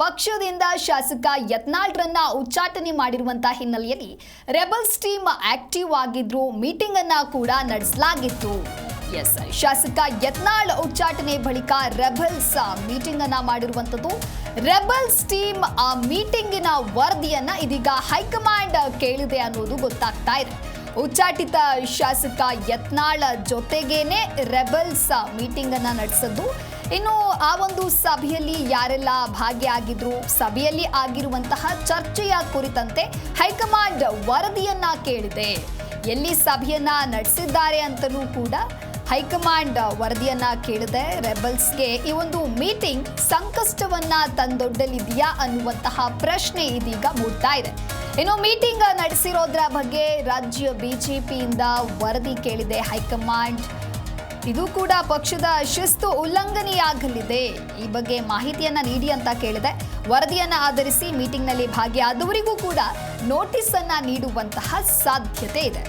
ಪಕ್ಷದಿಂದ ಶಾಸಕ ಯತ್ನಾಳ್ರನ್ನ ಉಚ್ಚಾಟನೆ ಮಾಡಿರುವಂತಹ ಹಿನ್ನೆಲೆಯಲ್ಲಿ ರೆಬಲ್ಸ್ ಟೀಮ್ ಆಕ್ಟಿವ್ ಆಗಿದ್ರು. ಮೀಟಿಂಗ್ ಅನ್ನ ಕೂಡ ನಡೆಸಲಾಗಿತ್ತು. ಶಾಸಕ ಯತ್ನಾಳ್ ಉಚ್ಚಾಟನೆ ಬಳಿಕ ರೆಬಲ್ಸ್ ಮೀಟಿಂಗ್ ಅನ್ನ ಮಾಡಿರುವಂತದ್ದು. ರೆಬಲ್ಸ್ ಟೀಮ್ ಆ ಮೀಟಿಂಗಿನ ವರದಿಯನ್ನ ಇದೀಗ ಹೈಕಮಾಂಡ್ ಕೇಳಿದೆ ಅನ್ನೋದು ಗೊತ್ತಾಗ್ತಾ ಇದೆ. ಉಚ್ಚಾಟಿತ ಶಾಸಕ ಯತ್ನಾಳ್ ಜೊತೆಗೇನೆ ರೆಬಲ್ಸ್ ಮೀಟಿಂಗ್ ಅನ್ನ ನಡೆಸಿದ್ದು. ಇನ್ನು ಆ ಒಂದು ಸಭೆಯಲ್ಲಿ ಯಾರೆಲ್ಲ ಭಾಗಿಯಾಗಿದ್ರು, ಸಭೆಯಲ್ಲಿ ಆಗಿರುವಂತಹ ಚರ್ಚೆಯ ಕುರಿತಂತೆ ಹೈಕಮಾಂಡ್ ವರದಿಯನ್ನ ಕೇಳಿದೆ. ಎಲ್ಲಿ ಸಭೆಯನ್ನ ನಡೆಸಿದ್ದಾರೆ ಅಂತಲೂ ಕೂಡ ಹೈಕಮಾಂಡ್ ವರದಿಯನ್ನ ಕೇಳಿದೆ. ರೆಬಲ್ಸ್ಗೆ ಈ ಒಂದು ಮೀಟಿಂಗ್ ಸಂಕಷ್ಟವನ್ನ ತಂದೊಡ್ಡಲಿದೆಯಾ ಅನ್ನುವಂತಹ ಪ್ರಶ್ನೆ ಇದೀಗ ಮೂಡ್ತಾ ಇದೆ. ಇನ್ನು ಮೀಟಿಂಗ್ ನಡೆಸಿರೋದ್ರ ಬಗ್ಗೆ ರಾಜ್ಯ ಬಿಜೆಪಿಯಿಂದ ವರದಿ ಕೇಳಿದೆ ಹೈಕಮಾಂಡ್. ಇದು ಕೂಡ ಪಕ್ಷದ ಶಿಸ್ತು ಉಲ್ಲಂಘನೆಯಾಗಲಿದೆ. ಈ ಬಗ್ಗೆ ಮಾಹಿತಿಯನ್ನ ನೀಡಿ ಅಂತ ಕೇಳಿದೆ. ವರದಿಯನ್ನ ಆಧರಿಸಿ ಮೀಟಿಂಗ್ನಲ್ಲಿ ಭಾಗಿಯಾದವರಿಗೂ ಕೂಡ ನೋಟಿಸ್ ಅನ್ನ ನೀಡುವಂತಹ ಸಾಧ್ಯತೆ ಇದೆ.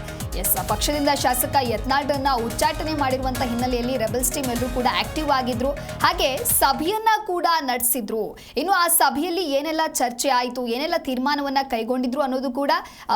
ಪಕ್ಷದಿಂದ ಶಾಸಕ ಯತ್ನಾಳ್ರನ್ನ ಉಚ್ಚಾಟನೆ ಮಾಡಿರುವಂತಹ ಹಿನ್ನೆಲೆಯಲ್ಲಿ ರೆಬಲ್ಸ್ ಟೀಮ್ ಎಲ್ಲರೂ ಕೂಡ ಆಕ್ಟಿವ್ ಆಗಿದ್ರು. ಹಾಗೆ ಸಭೆಯನ್ನ ಕೂಡ ನಡೆಸಿದ್ರು. ಇನ್ನು ಆ ಸಭೆಯಲ್ಲಿ ಏನೆಲ್ಲ ಚರ್ಚೆ ಆಯಿತು, ಏನೆಲ್ಲ ತೀರ್ಮಾನವನ್ನ ಕೈಗೊಂಡಿದ್ರು ಅನ್ನೋದು ಕೂಡ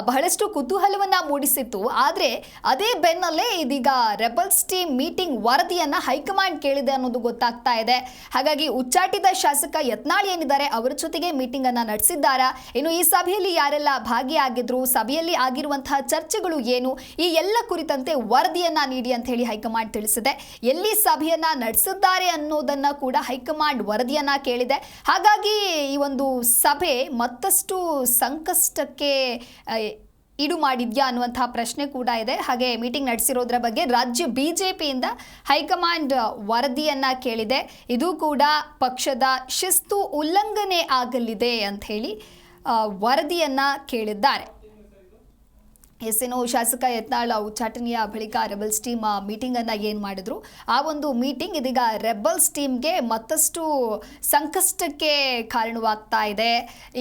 ಬಹಳಷ್ಟು ಕುತೂಹಲವನ್ನ ಮೂಡಿಸಿತ್ತು. ಆದ್ರೆ ಅದೇ ಬೆನ್ನಲ್ಲೇ ಇದೀಗ ರೆಬಲ್ಸ್ ಟೀಮ್ ಮೀಟಿಂಗ್ ವರದಿಯನ್ನ ಹೈಕಮಾಂಡ್ ಕೇಳಿದೆ ಅನ್ನೋದು ಗೊತ್ತಾಗ್ತಾ ಇದೆ. ಹಾಗಾಗಿ ಉಚ್ಚಾಟಿತ ಶಾಸಕ ಯತ್ನಾಳ್ ಏನಿದ್ದಾರೆ ಅವರ ಜೊತೆಗೆ ಮೀಟಿಂಗ್ ಅನ್ನ ನಡೆಸಿದ್ದಾರಾ, ಇನ್ನು ಈ ಸಭೆಯಲ್ಲಿ ಯಾರೆಲ್ಲ ಭಾಗಿಯಾಗಿದ್ರು, ಸಭೆಯಲ್ಲಿ ಆಗಿರುವಂತಹ ಚರ್ಚೆಗಳು ಏನು, ಈ ಎಲ್ಲ ಕುರಿತಂತೆ ವರದಿಯನ್ನ ನೀಡಿ ಅಂತ ಹೇಳಿ ಹೈಕಮಾಂಡ್ ತಿಳಿಸಿದೆ. ಎಲ್ಲಿ ಸಭೆಯನ್ನ ನಡೆಸಿದ್ದಾರೆ ಅನ್ನೋದನ್ನ ಕೂಡ ಹೈಕಮಾಂಡ್ ವರದಿಯನ್ನ ಕೇಳಿದೆ. ಹಾಗಾಗಿ ಈ ಒಂದು ಸಭೆ ಮತ್ತಷ್ಟು ಸಂಕಷ್ಟಕ್ಕೆ ಈಡು ಮಾಡಿದ್ಯಾ ಅನ್ನುವಂತಹ ಪ್ರಶ್ನೆ ಕೂಡ ಇದೆ. ಹಾಗೆ ಮೀಟಿಂಗ್ ನಡೆಸಿರೋದ್ರ ಬಗ್ಗೆ ರಾಜ್ಯ ಬಿಜೆಪಿಯಿಂದ ಹೈಕಮಾಂಡ್ ವರದಿಯನ್ನ ಕೇಳಿದೆ. ಇದು ಕೂಡ ಪಕ್ಷದ ಶಿಸ್ತು ಉಲ್ಲಂಘನೆ ಆಗಲಿದೆ ಅಂತ ಹೇಳಿ ವರದಿಯನ್ನ ಕೇಳಿದ್ದಾರೆ. ಇನ್ನು ಶಾಸಕ ಯತ್ನಾಳ್ ಉಚ್ಚಾಟನೆಯ ಬಳಿಕ ರೆಬಲ್ಸ್ ಟೀಮ್ ಮೀಟಿಂಗ್ ಅನ್ನ ಏನು ಮಾಡಿದ್ರು, ಆ ಒಂದು ಮೀಟಿಂಗ್ ಇದೀಗ ರೆಬಲ್ಸ್ ಟೀಮ್ಗೆ ಮತ್ತಷ್ಟು ಸಂಕಷ್ಟಕ್ಕೆ ಕಾರಣವಾಗ್ತಾ ಇದೆ.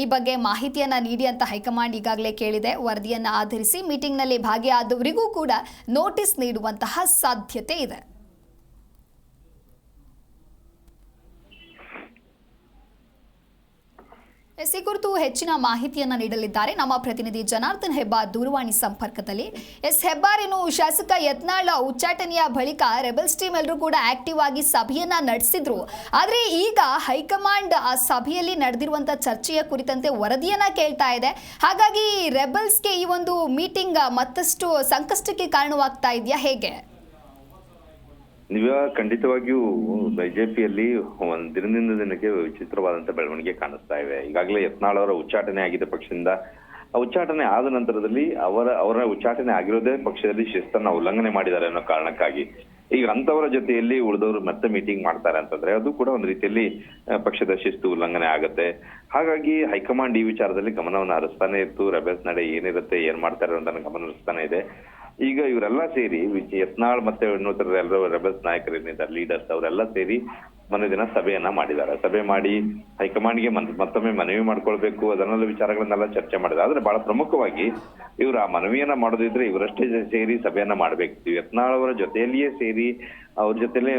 ಈ ಬಗ್ಗೆ ಮಾಹಿತಿಯನ್ನ ನೀಡಿ ಅಂತ ಹೈಕಮಾಂಡ್ ಈಗಾಗಲೇ ಕೇಳಿದೆ. ವರದಿಯನ್ನ ಆಧರಿಸಿ ಮೀಟಿಂಗ್ನಲ್ಲಿ ಭಾಗಿಯಾದವರಿಗೂ ಕೂಡ ನೋಟಿಸ್ ನೀಡುವಂತಹ ಸಾಧ್ಯತೆ ಇದೆ. ಈ ಕುರಿತು ಹೆಚ್ಚಿನ ಮಾಹಿತಿಯನ್ನ ನೀಡಲಿದ್ದಾರೆ ನಮ್ಮ ಪ್ರತಿನಿಧಿ ಜನಾರ್ದನ್ ಹೆಬ್ಬಾರ್ ದೂರವಾಣಿ ಸಂಪರ್ಕದಲ್ಲಿ. ಹೆಬ್ಬಾರ್, ಇನ್ನು ಶಾಸಕ ಯತ್ನಾಳ್ ಉಚ್ಚಾಟನೆಯ ಬಳಿಕ ರೆಬಲ್ಸ್ ಟೀಮ್ ಎಲ್ಲರೂ ಕೂಡ ಆಕ್ಟಿವ್ ಆಗಿ ಸಭೆಯನ್ನ ನಡೆಸಿದ್ರು. ಆದ್ರೆ ಈಗ ಹೈಕಮಾಂಡ್ ಆ ಸಭೆಯಲ್ಲಿ ನಡೆದಿರುವಂತಹ ಚರ್ಚೆಯ ಕುರಿತಂತೆ ವರದಿಯನ್ನ ಕೇಳ್ತಾ ಇದೆ. ಹಾಗಾಗಿ ರೆಬಲ್ಸ್ಗೆ ಈ ಒಂದು ಮೀಟಿಂಗ್ ಮತ್ತಷ್ಟು ಸಂಕಷ್ಟಕ್ಕೆ ಕಾರಣವಾಗ್ತಾ ಇದೆಯಾ, ಹೇಗೆ? ಖಂಡಿತವಾಗಿಯೂ ಬಿಜೆಪಿಯಲ್ಲಿ ಒಂದ್ ದಿನದಿಂದ ದಿನಕ್ಕೆ ವಿಚಿತ್ರವಾದಂತ ಬೆಳವಣಿಗೆ ಕಾಣಿಸ್ತಾ ಇವೆ. ಈಗಾಗಲೇ ಯತ್ನಾಳ್ ಅವರ ಉಚ್ಚಾಟನೆ ಆಗಿದೆ ಪಕ್ಷದಿಂದ. ಉಚ್ಚಾಟನೆ ಆದ ನಂತರದಲ್ಲಿ ಅವರ ಉಚ್ಚಾಟನೆ ಆಗಿರೋದೇ ಪಕ್ಷದಲ್ಲಿ ಶಿಸ್ತನ್ನ ಉಲ್ಲಂಘನೆ ಮಾಡಿದ್ದಾರೆ ಅನ್ನೋ ಕಾರಣಕ್ಕಾಗಿ ಈಗ ಅಂತವರ ಜೊತೆಯಲ್ಲಿ ಉಳಿದವರು ಮತ್ತೆ ಮೀಟಿಂಗ್ ಮಾಡ್ತಾರೆ ಅಂತಂದ್ರೆ ಅದು ಕೂಡ ಒಂದು ರೀತಿಯಲ್ಲಿ ಪಕ್ಷದ ಶಿಸ್ತು ಉಲ್ಲಂಘನೆ ಆಗತ್ತೆ. ಹಾಗಾಗಿ ಹೈಕಮಾಂಡ್ ಈ ವಿಚಾರದಲ್ಲಿ ಗಮನವನ್ನು ಹರಿಸ್ತಾನೆ ಇತ್ತು. ರೆಬಲ್ಸ್ ನಡೆ ಏನಿರುತ್ತೆ, ಏನ್ ಮಾಡ್ತಾರೆ ಅಂತ ಗಮನ ಹರಿಸ್ತಾನೆ ಇದೆ. ಈಗ ಇವರೆಲ್ಲ ಸೇರಿ ಯತ್ನಾಳ್ ಮತ್ತೆ ಇನ್ನೊಂದು ಎಲ್ಲರೂ ರೆಬಲ್ಸ್ ನಾಯಕರೇನಿದ್ದಾರೆ, ಲೀಡರ್ಸ್, ಅವರೆಲ್ಲ ಸೇರಿ ಮೊನ್ನೆ ದಿನ ಸಭೆಯನ್ನ ಮಾಡಿದ್ದಾರೆ. ಸಭೆ ಮಾಡಿ ಹೈಕಮಾಂಡ್ಗೆ ಮತ್ತೊಮ್ಮೆ ಮನವಿ ಮಾಡ್ಕೊಳ್ಬೇಕು, ಅದನ್ನೆಲ್ಲ ವಿಚಾರಗಳನ್ನೆಲ್ಲ ಚರ್ಚೆ ಮಾಡಿದ್ದಾರೆ. ಆದ್ರೆ ಬಹಳ ಪ್ರಮುಖವಾಗಿ ಇವ್ರು ಆ ಮನವಿಯನ್ನ ಮಾಡೋದಿದ್ರೆ ಇವರಷ್ಟೇ ಸೇರಿ ಸಭೆಯನ್ನ ಮಾಡ್ಬೇಕು. ಯತ್ನಾಳ್ ಅವರ ಜೊತೆಯಲ್ಲಿಯೇ ಸೇರಿ ಅವ್ರ ಜೊತೆಲೇ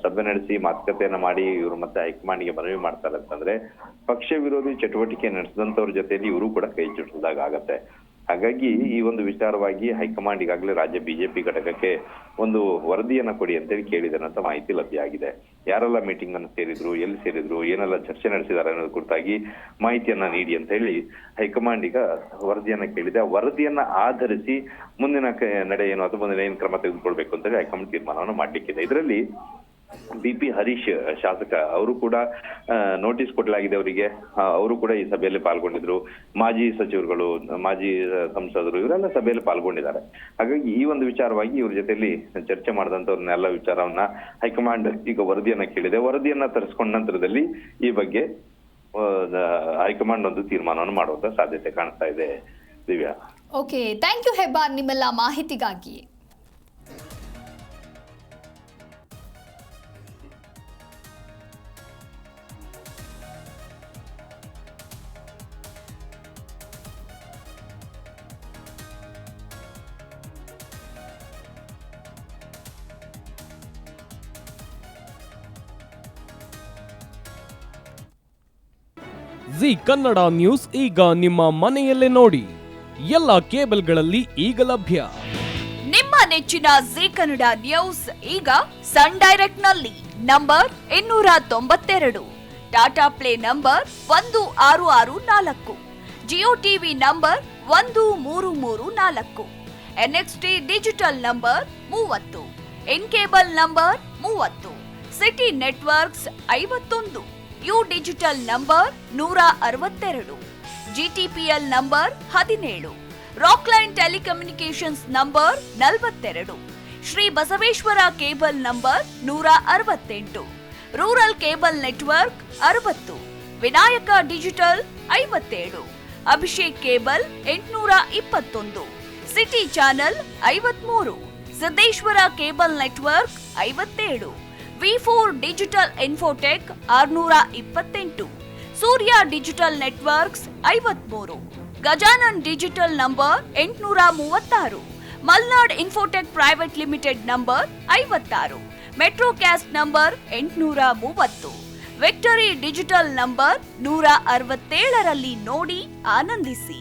ಸಭೆ ನಡೆಸಿ ಮಾತುಕತೆಯನ್ನ ಮಾಡಿ ಇವರು ಮತ್ತೆ ಹೈಕಮಾಂಡ್ಗೆ ಮನವಿ ಮಾಡ್ತಾರೆ ಅಂತಂದ್ರೆ ಪಕ್ಷ ವಿರೋಧಿ ಚಟುವಟಿಕೆ ನಡೆಸಿದಂತವ್ರ ಜೊತೆಯಲ್ಲಿ ಇವರು ಕೂಡ ಕೈ ಜೋಡಿಸಿದಾಗ ಆಗತ್ತೆ. ಹಾಗಾಗಿ ಈ ಒಂದು ವಿಚಾರವಾಗಿ ಹೈಕಮಾಂಡ್ ಈಗಾಗಲೇ ರಾಜ್ಯ ಬಿಜೆಪಿ ಘಟಕಕ್ಕೆ ಒಂದು ವರದಿಯನ್ನ ಕೊಡಿ ಅಂತೇಳಿ ಕೇಳಿದೆ ಅಂತ ಮಾಹಿತಿ ಲಭ್ಯ ಆಗಿದೆ. ಯಾರೆಲ್ಲ ಮೀಟಿಂಗ್ ಅನ್ನು ಸೇರಿದ್ರು, ಎಲ್ಲಿ ಸೇರಿದ್ರು, ಏನೆಲ್ಲ ಚರ್ಚೆ ನಡೆಸಿದ್ದಾರೆ ಅನ್ನೋದು ಕುರಿತಾಗಿ ಮಾಹಿತಿಯನ್ನ ನೀಡಿ ಅಂತ ಹೇಳಿ ಹೈಕಮಾಂಡ್ ಈಗ ವರದಿಯನ್ನ ಕೇಳಿದೆ. ಆ ವರದಿಯನ್ನ ಆಧರಿಸಿ ಮುಂದಿನ ನಡೆ ಏನು ಅಥವಾ ಮುಂದಿನ ಏನ್ ಕ್ರಮ ತೆಗೆದುಕೊಳ್ಬೇಕು ಅಂತ ಹೇಳಿ ಹೈಕಮಾಂಡ್ ತೀರ್ಮಾನವನ್ನು ಮಾಡ್ಲಿಕ್ಕಿದೆ. ಇದರಲ್ಲಿ ಬಿ.ಪಿ. ಹರೀಶ್ ಶಾಸಕ ಅವರು ಕೂಡ ನೋಟಿಸ್ ಕೊಡಲಾಗಿದೆ ಅವರಿಗೆ. ಅವರು ಕೂಡ ಈ ಸಭೆಯಲ್ಲಿ ಪಾಲ್ಗೊಂಡಿದ್ರು. ಮಾಜಿ ಸಚಿವರುಗಳು, ಮಾಜಿ ಸಂಸದರು ಇವರೆಲ್ಲ ಸಭೆಯಲ್ಲಿ ಪಾಲ್ಗೊಂಡಿದ್ದಾರೆ. ಹಾಗಾಗಿ ಈ ಒಂದು ವಿಚಾರವಾಗಿ ಇವ್ರ ಜೊತೆಯಲ್ಲಿ ಚರ್ಚೆ ಮಾಡಿದಂತವ್ರನ್ನೆಲ್ಲ ವಿಚಾರವನ್ನ ಹೈಕಮಾಂಡ್ ಈಗ ವರದಿಯನ್ನ ಕೇಳಿದೆ. ವರದಿಯನ್ನ ತರಿಸ್ಕೊಂಡ ನಂತರದಲ್ಲಿ ಈ ಬಗ್ಗೆ ಹೈಕಮಾಂಡ್ ಒಂದು ತೀರ್ಮಾನವನ್ನು ಮಾಡುವಂತ ಸಾಧ್ಯತೆ ಕಾಣಿಸ್ತಾ ಇದೆ. Divya. Okay, thank you Hebbar ನಿಮ್ಮೆಲ್ಲ ಮಾಹಿತಿಗಾಗಿ. ಜಿ ಕನ್ನಡ ನ್ಯೂಸ್ ಈಗ ನಿಮ್ಮ ಮನೆಯಲ್ಲೇ ನೋಡಿ. ಎಲ್ಲ ಕೇಬಲ್ಗಳಲ್ಲಿ ಈಗ ಲಭ್ಯ. ನಿಮ್ಮ ನೆಚ್ಚಿನ ಜಿ ಕನ್ನಡ ನ್ಯೂಸ್ ಈಗ ಸನ್ ಡೈರೆಕ್ಟ್ ನಲ್ಲಿ number 292, Tata play number 1664, Jio TV number 1334, NXT digital number 30, N cable number 30, city networks 51, U digital number 162, GTPL number 17, Rockline telecommunications number 42, Shri Basaveshwara cable number 168, rural cable network 60, Vinayaka digital 57, Abhishek cable 821, city channel 53, Siddeshwara cable network 57, V4 digital Infotech 628, ಸೂರ್ಯ digital networks 53, Gajanan digital number 836, Malnad Infotech Private Limited number 56, Metrocast number 830, Victory Digital number 167ರಲ್ಲಿ ನೋಡಿ ಆನಂದಿಸಿ.